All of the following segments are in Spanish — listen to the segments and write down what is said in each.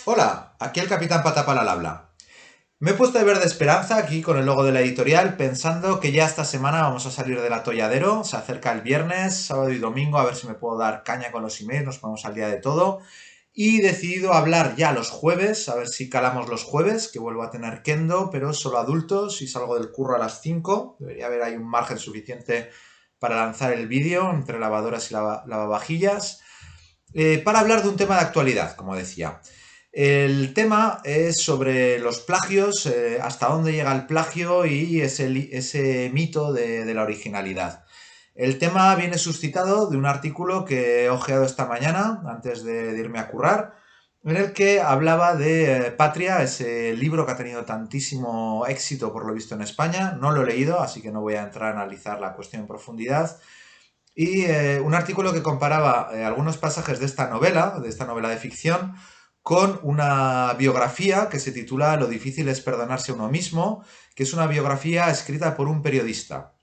Hola, aquí el Capitán Patapal al habla. Me he puesto de verde esperanza aquí con el logo de la editorial pensando que ya esta semana vamos a salir del atolladero, se acerca el viernes, sábado y domingo, a ver si me puedo dar caña con los emails, nos ponemos al día de todo. Y he decidido hablar ya los jueves, a ver si calamos los jueves, que vuelvo a tener Kendo, pero solo adultos y salgo del curro a las 5. Debería haber ahí un margen suficiente para lanzar el vídeo entre lavadoras y lavavajillas. Para hablar de un tema de actualidad, como decía. El tema es sobre los plagios, hasta dónde llega el plagio y ese mito de la originalidad. El tema viene suscitado de un artículo que he ojeado esta mañana, antes de irme a currar, en el que hablaba de Patria, ese libro que ha tenido tantísimo éxito por lo visto en España. No lo he leído, así que no voy a entrar a analizar la cuestión en profundidad. Y un artículo que comparaba algunos pasajes de esta novela de ficción, con una biografía que se titula Lo difícil es perdonarse a uno mismo, que es una biografía escrita por un periodista.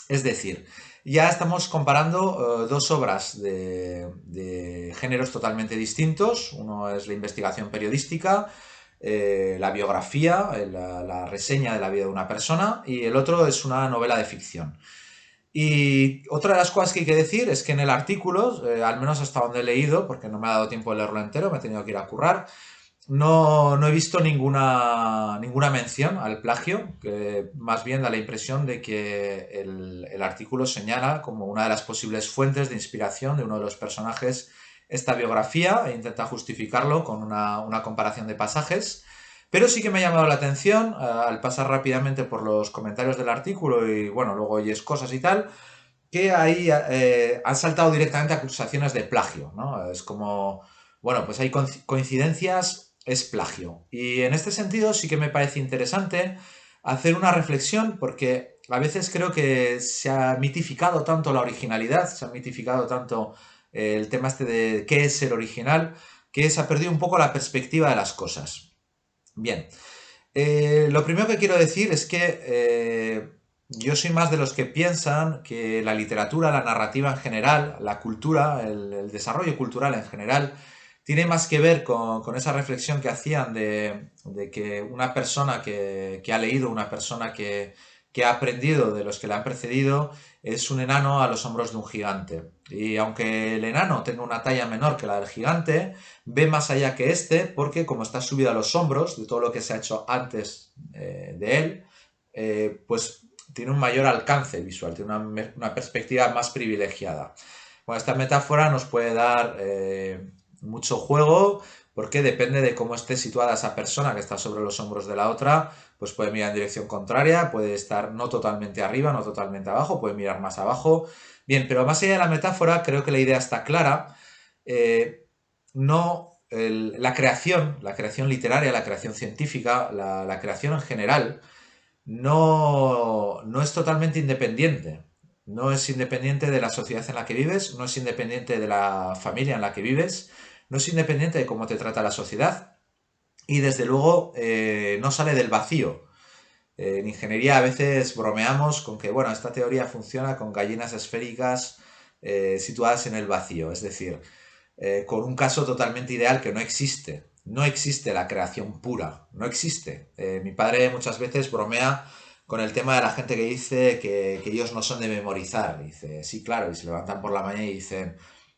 Es decir, ya estamos comparando dos obras de géneros totalmente distintos. Uno es la investigación periodística, la biografía, la reseña de la vida de una persona, y el otro es una novela de ficción. Y otra de las cosas que hay que decir es que en el artículo, al menos hasta donde he leído, porque no me ha dado tiempo de leerlo entero, me he tenido que ir a currar, no he visto ninguna mención al plagio, que más bien da la impresión de que el artículo señala como una de las posibles fuentes de inspiración de uno de los personajes esta biografía e intenta justificarlo con una comparación de pasajes. Pero sí que me ha llamado la atención, al pasar rápidamente por los comentarios del artículo y bueno, luego oyes cosas y tal, que ahí han saltado directamente acusaciones de plagio, ¿no? Es como, bueno, pues hay coincidencias, es plagio. Y en este sentido sí que me parece interesante hacer una reflexión porque a veces creo que se ha mitificado tanto la originalidad, se ha mitificado tanto el tema este de qué es el original, que se ha perdido un poco la perspectiva de las cosas. Bien, lo primero que quiero decir es que yo soy más de los que piensan que la literatura, la narrativa en general, la cultura, el desarrollo cultural en general, tiene más que ver con esa reflexión que hacían de que una persona que ha leído, una persona que ha aprendido de los que le han precedido, es un enano a los hombros de un gigante. Y aunque el enano tenga una talla menor que la del gigante, ve más allá que este porque como está subido a los hombros de todo lo que se ha hecho antes de él, pues tiene un mayor alcance visual, tiene una perspectiva más privilegiada. Bueno, esta metáfora nos puede dar mucho juego porque depende de cómo esté situada esa persona que está sobre los hombros de la otra, pues puede mirar en dirección contraria, puede estar no totalmente arriba, no totalmente abajo, puede mirar más abajo. Bien, pero más allá de la metáfora, creo que la idea está clara. No la creación literaria, la creación científica, la creación en general, no es totalmente independiente. No es independiente de la sociedad en la que vives, no es independiente de la familia en la que vives, no es independiente de cómo te trata la sociedad y desde luego no sale del vacío. En ingeniería a veces bromeamos con que, bueno, esta teoría funciona con gallinas esféricas situadas en el vacío, es decir, con un caso totalmente ideal que no existe. No existe la creación pura, no existe. Mi padre muchas veces bromea con el tema de la gente que dice que ellos no son de memorizar. Dice, sí, claro, y se levantan por la mañana y dicen,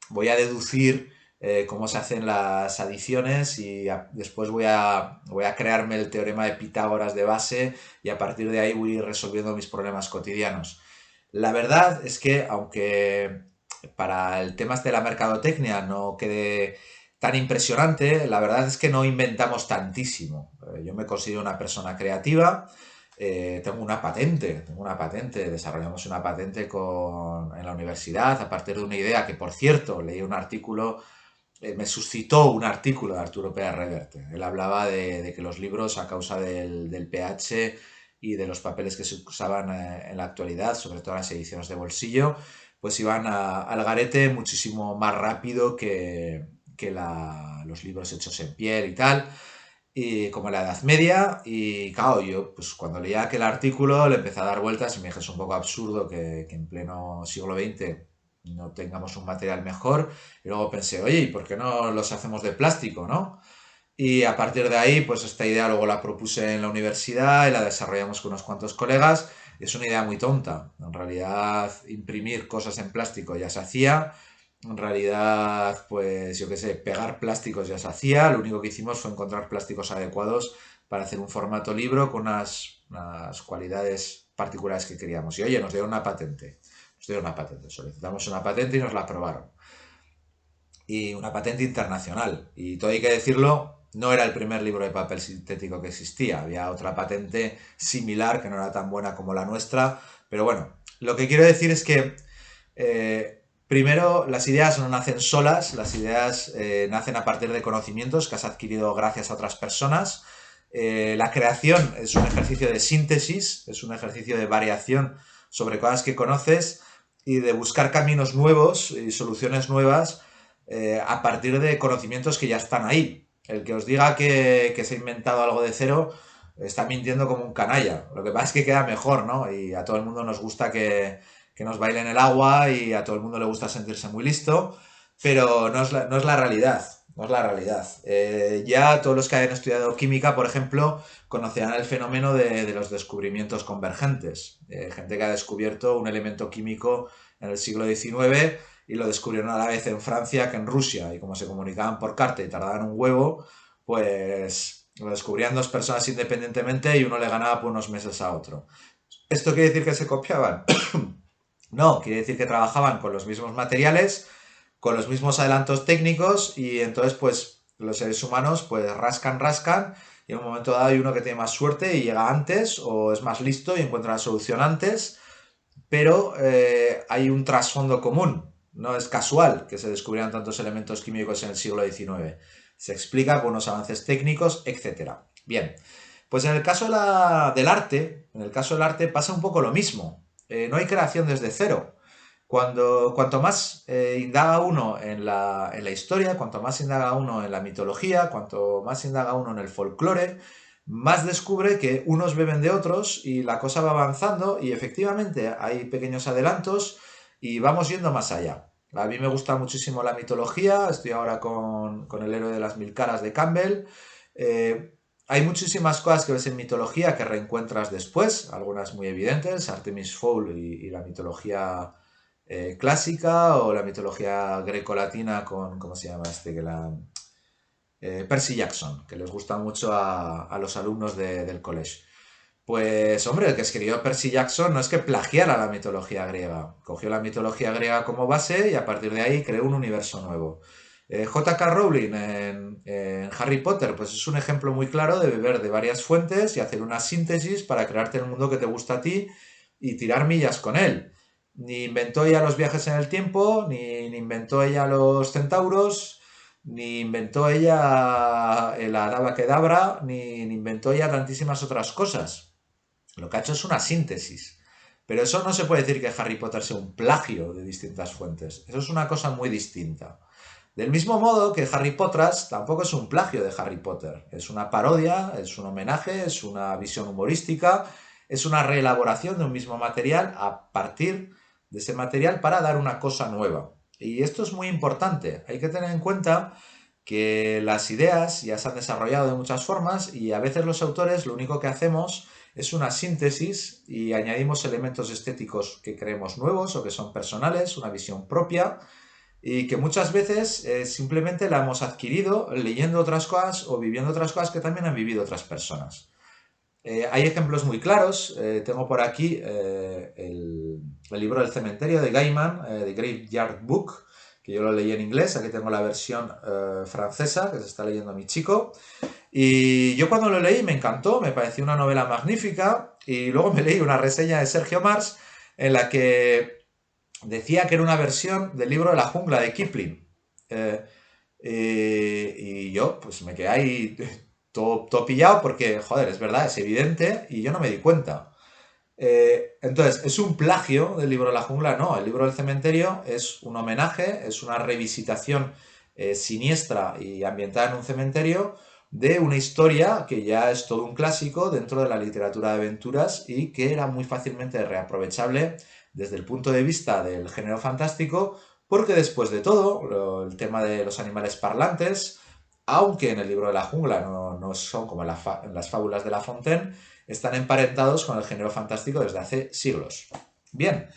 voy a deducir cómo se hacen las adiciones y después voy a crearme el teorema de Pitágoras de base y a partir de ahí voy a ir resolviendo mis problemas cotidianos. La verdad es que, aunque para el tema de la mercadotecnia no quede tan impresionante, la verdad es que no inventamos tantísimo. Yo me considero una persona creativa, tengo una patente, desarrollamos una patente en la universidad a partir de una idea que, por cierto, leí un artículo, me suscitó un artículo de Arturo Pérez Reverte. Él hablaba de que los libros, a causa del pH y de los papeles que se usaban en la actualidad, sobre todo las ediciones de bolsillo, pues iban al garete muchísimo más rápido que los libros hechos en piel y tal, y como en la Edad Media. Y claro, yo pues cuando leía aquel artículo le empecé a dar vueltas y me dije, es un poco absurdo que en pleno siglo XX no tengamos un material mejor. Y luego pensé, oye, ¿y por qué no los hacemos de plástico, no? Y a partir de ahí, pues esta idea luego la propuse en la universidad y la desarrollamos con unos cuantos colegas. Es una idea muy tonta. En realidad, imprimir cosas en plástico ya se hacía. En realidad, pues yo qué sé, pegar plásticos ya se hacía. Lo único que hicimos fue encontrar plásticos adecuados para hacer un formato libro con unas cualidades particulares que queríamos. Y oye, nos dieron una patente. Nos dieron una patente. Solicitamos una patente y nos la aprobaron. Y una patente internacional. Y todo hay que decirlo, no era el primer libro de papel sintético que existía. Había otra patente similar que no era tan buena como la nuestra. Pero bueno, lo que quiero decir es que primero las ideas no nacen solas, las ideas nacen a partir de conocimientos que has adquirido gracias a otras personas. La creación es un ejercicio de síntesis, es un ejercicio de variación sobre cosas que conoces y de buscar caminos nuevos y soluciones nuevas a partir de conocimientos que ya están ahí. El que os diga que se ha inventado algo de cero está mintiendo como un canalla. Lo que pasa es que queda mejor, ¿no? Y a todo el mundo nos gusta que nos bailen el agua y a todo el mundo le gusta sentirse muy listo, pero no es la realidad. No es la realidad. Ya todos los que hayan estudiado química, por ejemplo, conocerán el fenómeno de los descubrimientos convergentes. Gente que ha descubierto un elemento químico en el siglo XIX y lo descubrieron a la vez en Francia que en Rusia. Y como se comunicaban por carta y tardaban un huevo, pues lo descubrían dos personas independientemente y uno le ganaba por unos meses a otro. ¿Esto quiere decir que se copiaban? No, quiere decir que trabajaban con los mismos materiales, con los mismos adelantos técnicos y entonces pues los seres humanos pues rascan y en un momento dado hay uno que tiene más suerte y llega antes o es más listo y encuentra la solución antes, pero hay un trasfondo común. No es casual que se descubrieran tantos elementos químicos en el siglo XIX. Se explica con unos avances técnicos, etcétera. Bien, pues en el caso del arte, en el caso del arte pasa un poco lo mismo. No hay creación desde cero. Cuanto más indaga uno en la historia, cuanto más indaga uno en la mitología, cuanto más indaga uno en el folclore, más descubre que unos beben de otros y la cosa va avanzando y efectivamente hay pequeños adelantos y vamos yendo más allá. A mí me gusta muchísimo la mitología, estoy ahora con El héroe de las mil caras de Campbell. Hay muchísimas cosas que ves en mitología que reencuentras después, algunas muy evidentes, Artemis Fowl y la mitología clásica o la mitología greco-latina con, ¿cómo se llama este? Percy Jackson, que les gusta mucho a los alumnos del college. Pues hombre, el que escribió Percy Jackson no es que plagiara la mitología griega, cogió la mitología griega como base y a partir de ahí creó un universo nuevo. J.K. Rowling en Harry Potter, pues es un ejemplo muy claro de beber de varias fuentes y hacer una síntesis para crearte el mundo que te gusta a ti y tirar millas con él. Ni inventó ella los viajes en el tiempo, ni inventó ella los centauros, ni inventó ella el Avada Kedavra, ni inventó ella tantísimas otras cosas. Lo que ha hecho es una síntesis. Pero eso no se puede decir que Harry Potter sea un plagio de distintas fuentes. Eso es una cosa muy distinta. Del mismo modo que Harry Potter tampoco es un plagio de Harry Potter. Es una parodia, es un homenaje, es una visión humorística, es una reelaboración de un mismo material a partir de ese material para dar una cosa nueva. Y esto es muy importante. Hay que tener en cuenta que las ideas ya se han desarrollado de muchas formas y a veces los autores lo único que hacemos es una síntesis y añadimos elementos estéticos que creemos nuevos o que son personales, una visión propia y que muchas veces simplemente la hemos adquirido leyendo otras cosas o viviendo otras cosas que también han vivido otras personas. Hay ejemplos muy claros. Tengo por aquí el libro del cementerio de Gaiman, The Graveyard Book, que yo lo leí en inglés. Aquí tengo la versión francesa que se está leyendo mi chico. Y yo cuando lo leí me encantó, me pareció una novela magnífica. Y luego me leí una reseña de Sergio Mars en la que decía que era una versión del libro de la jungla de Kipling. Eh, y yo pues me quedé ahí todo pillado porque, joder, es verdad, es evidente y yo no me di cuenta. Entonces, ¿es un plagio del libro de la jungla? No, el libro del cementerio es un homenaje, es una revisitación siniestra y ambientada en un cementerio de una historia que ya es todo un clásico dentro de la literatura de aventuras y que era muy fácilmente reaprovechable desde el punto de vista del género fantástico, porque después de todo, el tema de los animales parlantes, aunque en el libro de la jungla no son como en las fábulas de La Fontaine, están emparentados con el género fantástico desde hace siglos. Bien,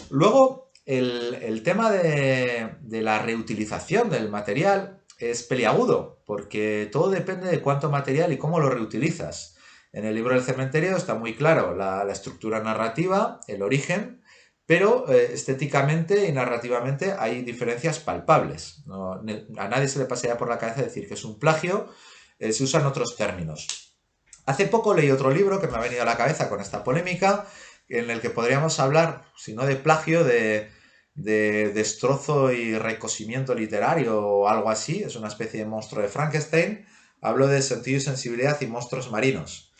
luego el tema de la reutilización del material es peliagudo, porque todo depende de cuánto material y cómo lo reutilizas. En el libro del cementerio está muy claro la estructura narrativa, el origen, pero estéticamente y narrativamente hay diferencias palpables. A nadie se le pasaría por la cabeza decir que es un plagio, se usan otros términos. Hace poco leí otro libro que me ha venido a la cabeza con esta polémica, en el que podríamos hablar, si no de plagio, de destrozo y recosimiento literario o algo así. Es una especie de monstruo de Frankenstein. Hablo de sentido y sensibilidad y monstruos marinos.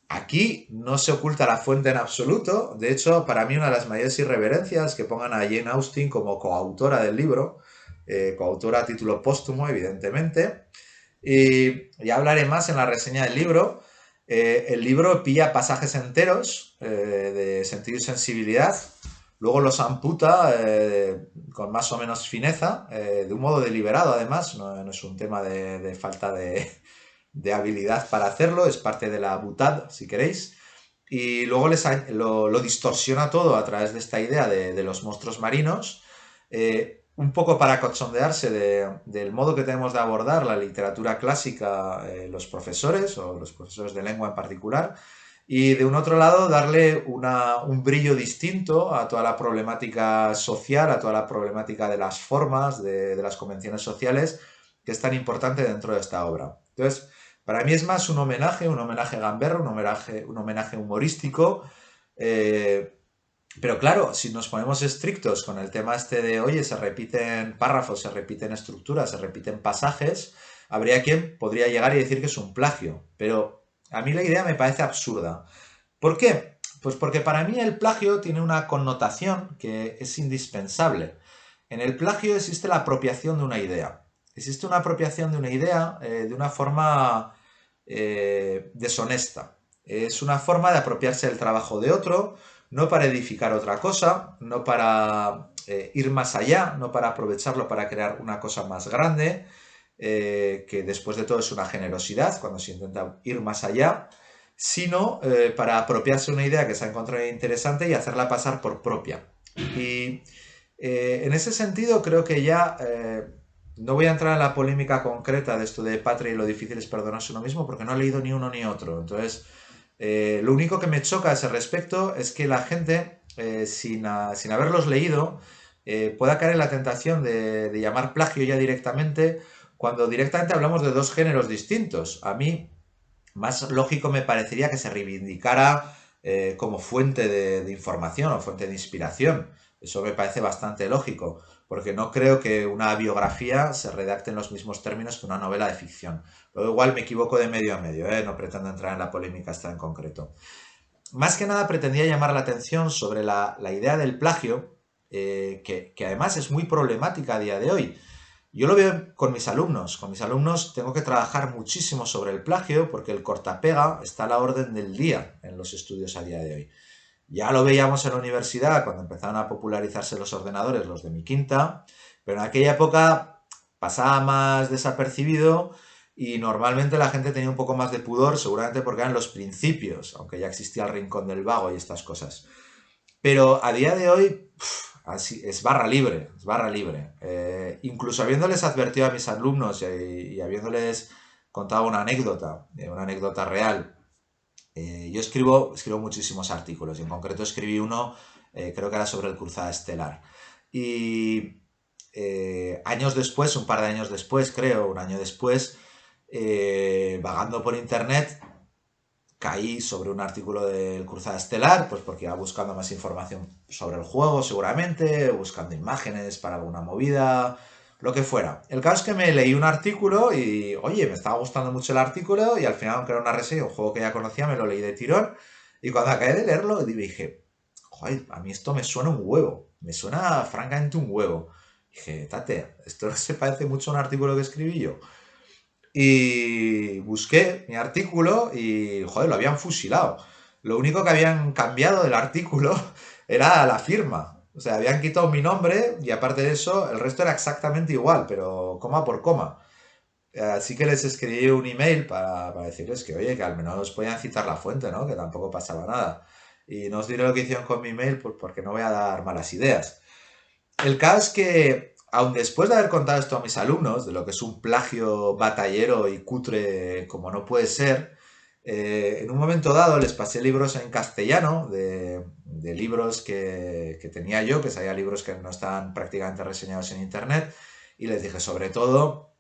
Aquí no se oculta la fuente en absoluto. De hecho, para mí una de las mayores irreverencias que pongan a Jane Austen como coautora del libro, coautora a título póstumo, evidentemente. Y ya hablaré más en la reseña del libro. El libro pilla pasajes enteros de sentido y sensibilidad, luego los amputa con más o menos fineza, de un modo deliberado además, no es un tema de falta de habilidad para hacerlo, es parte de la butad, si queréis. Y luego lo distorsiona todo a través de esta idea de los monstruos marinos, un poco para cachondearse del modo que tenemos de abordar la literatura clásica los profesores, o los profesores de lengua en particular, y de un otro lado darle un brillo distinto a toda la problemática social, a toda la problemática de las formas, de las convenciones sociales, que es tan importante dentro de esta obra. Entonces, para mí es más un homenaje gamberro, un homenaje humorístico, pero claro, si nos ponemos estrictos con el tema este de, oye, se repiten párrafos, se repiten estructuras, se repiten pasajes, habría quien podría llegar y decir que es un plagio. Pero a mí la idea me parece absurda. ¿Por qué? Pues porque para mí el plagio tiene una connotación que es indispensable. En el plagio existe la apropiación de una idea. Existe una apropiación de una idea de una forma deshonesta. Es una forma de apropiarse del trabajo de otro, no para edificar otra cosa, no para ir más allá, no para aprovecharlo para crear una cosa más grande, que después de todo es una generosidad cuando se intenta ir más allá, sino para apropiarse una idea que se ha encontrado interesante y hacerla pasar por propia. Y en ese sentido creo que ya no voy a entrar en la polémica concreta de esto de patria y lo difícil es perdonarse uno mismo porque no he leído ni uno ni otro. Entonces, lo único que me choca a ese respecto es que la gente, sin haberlos leído, pueda caer en la tentación de llamar plagio ya directamente, cuando directamente hablamos de dos géneros distintos. A mí, más lógico me parecería que se reivindicara como fuente de información o fuente de inspiración. Eso me parece bastante lógico, porque no creo que una biografía se redacte en los mismos términos que una novela de ficción. Pero igual me equivoco de medio a medio, no pretendo entrar en la polémica esta en concreto. Más que nada pretendía llamar la atención sobre la idea del plagio, que además es muy problemática a día de hoy. Yo lo veo con mis alumnos. Con mis alumnos tengo que trabajar muchísimo sobre el plagio porque el cortapega está a la orden del día en los estudios a día de hoy. Ya lo veíamos en la universidad cuando empezaron a popularizarse los ordenadores, los de mi quinta, pero en aquella época pasaba más desapercibido y normalmente la gente tenía un poco más de pudor, seguramente porque eran los principios, aunque ya existía el rincón del vago y estas cosas. Pero a día de hoy así, es barra libre, es barra libre. Incluso habiéndoles advertido a mis alumnos y habiéndoles contado una anécdota real. Yo escribo muchísimos artículos y en concreto escribí uno, creo que era sobre el Cruzada Estelar. Y años después, un par de años después, creo, un año después, vagando por internet, caí sobre un artículo del Cruzada Estelar, pues porque iba buscando más información sobre el juego seguramente, buscando imágenes para alguna movida, lo que fuera. El caso es que me leí un artículo y, oye, me estaba gustando mucho el artículo y al final, aunque era una reseña, un juego que ya conocía, me lo leí de tirón y cuando acabé de leerlo dije, joder, a mí esto me suena un huevo, me suena francamente un huevo. Dije, tate, esto no se parece mucho a un artículo que escribí yo. Y busqué mi artículo y, joder, lo habían fusilado. Lo único que habían cambiado del artículo era la firma. O sea, habían quitado mi nombre y aparte de eso, el resto era exactamente igual, pero coma por coma. Así que les escribí un email para decirles que, oye, que al menos podían citar la fuente, ¿no? Que tampoco pasaba nada. Y no os diré lo que hicieron con mi email, pues porque no voy a dar malas ideas. El caso es que, aun después de haber contado esto a mis alumnos, de lo que es un plagio batallero y cutre como no puede ser, en un momento dado les pasé libros en castellano, de libros que tenía yo, que sabía libros que no estaban prácticamente reseñados en internet, y les dije, sobre todo,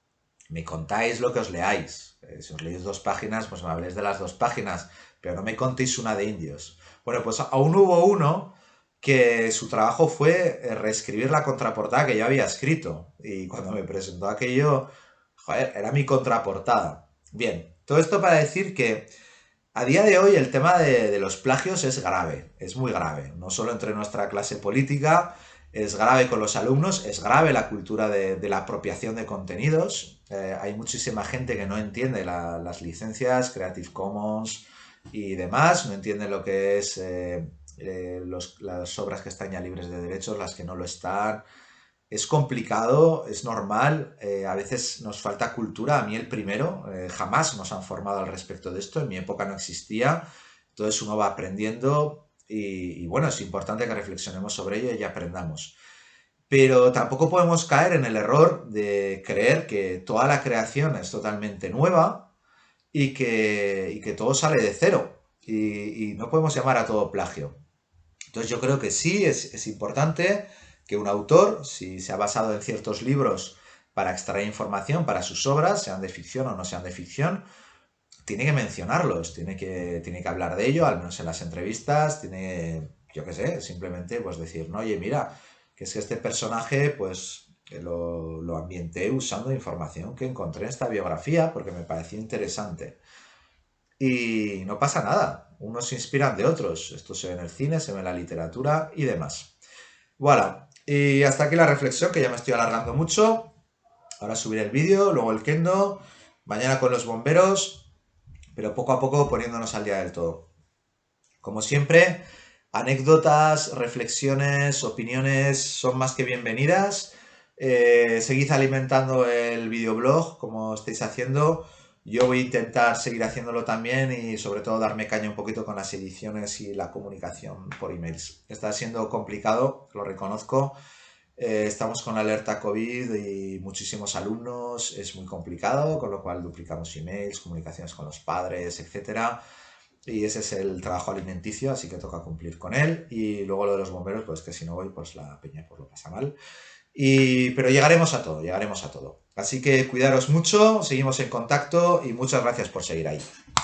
me contáis lo que os leáis. Si os leéis 2 páginas, pues me habléis de las 2 páginas, pero no me contéis una de indios. Bueno, pues aún hubo uno que su trabajo fue reescribir la contraportada que yo había escrito. Y cuando me presentó aquello, joder, era mi contraportada. Bien, todo esto para decir que a día de hoy el tema de los plagios es grave, es muy grave. No solo entre nuestra clase política, es grave con los alumnos, es grave la cultura de la apropiación de contenidos. Hay muchísima gente que no entiende las licencias, Creative Commons y demás, no entiende lo que es las obras que están ya libres de derechos, las que no lo están. Es complicado, es normal, a veces nos falta cultura, a mí el primero, jamás nos han formado al respecto de esto, en mi época no existía, entonces uno va aprendiendo y bueno, es importante que reflexionemos sobre ello y aprendamos. Pero tampoco podemos caer en el error de creer que toda la creación es totalmente nueva y que todo sale de cero y no podemos llamar a todo plagio. Entonces yo creo que sí es importante que un autor, si se ha basado en ciertos libros para extraer información para sus obras, sean de ficción o no sean de ficción, tiene que mencionarlos, tiene que hablar de ello, al menos en las entrevistas, tiene, yo qué sé, simplemente pues decir, no, oye, mira, que es que este personaje pues lo ambienté usando información que encontré en esta biografía porque me pareció interesante. Y no pasa nada, unos se inspiran de otros, esto se ve en el cine, se ve en la literatura y demás. Voilà, y hasta aquí la reflexión, que ya me estoy alargando mucho. Ahora subiré el vídeo, luego el kendo, mañana con los bomberos, pero poco a poco poniéndonos al día del todo. Como siempre, anécdotas, reflexiones, opiniones son más que bienvenidas. Seguid alimentando el videoblog como estáis haciendo. Yo voy a intentar seguir haciéndolo también y sobre todo darme caña un poquito con las ediciones y la comunicación por emails. Está siendo complicado, lo reconozco. Estamos con alerta COVID y muchísimos alumnos, es muy complicado, con lo cual duplicamos emails, comunicaciones con los padres, etcétera. Y ese es el trabajo alimenticio, así que toca cumplir con él. Y luego lo de los bomberos, pues que si no voy, pues la peña pues lo pasa mal. Pero llegaremos a todo, llegaremos a todo. Así que cuidaros mucho, seguimos en contacto y muchas gracias por seguir ahí.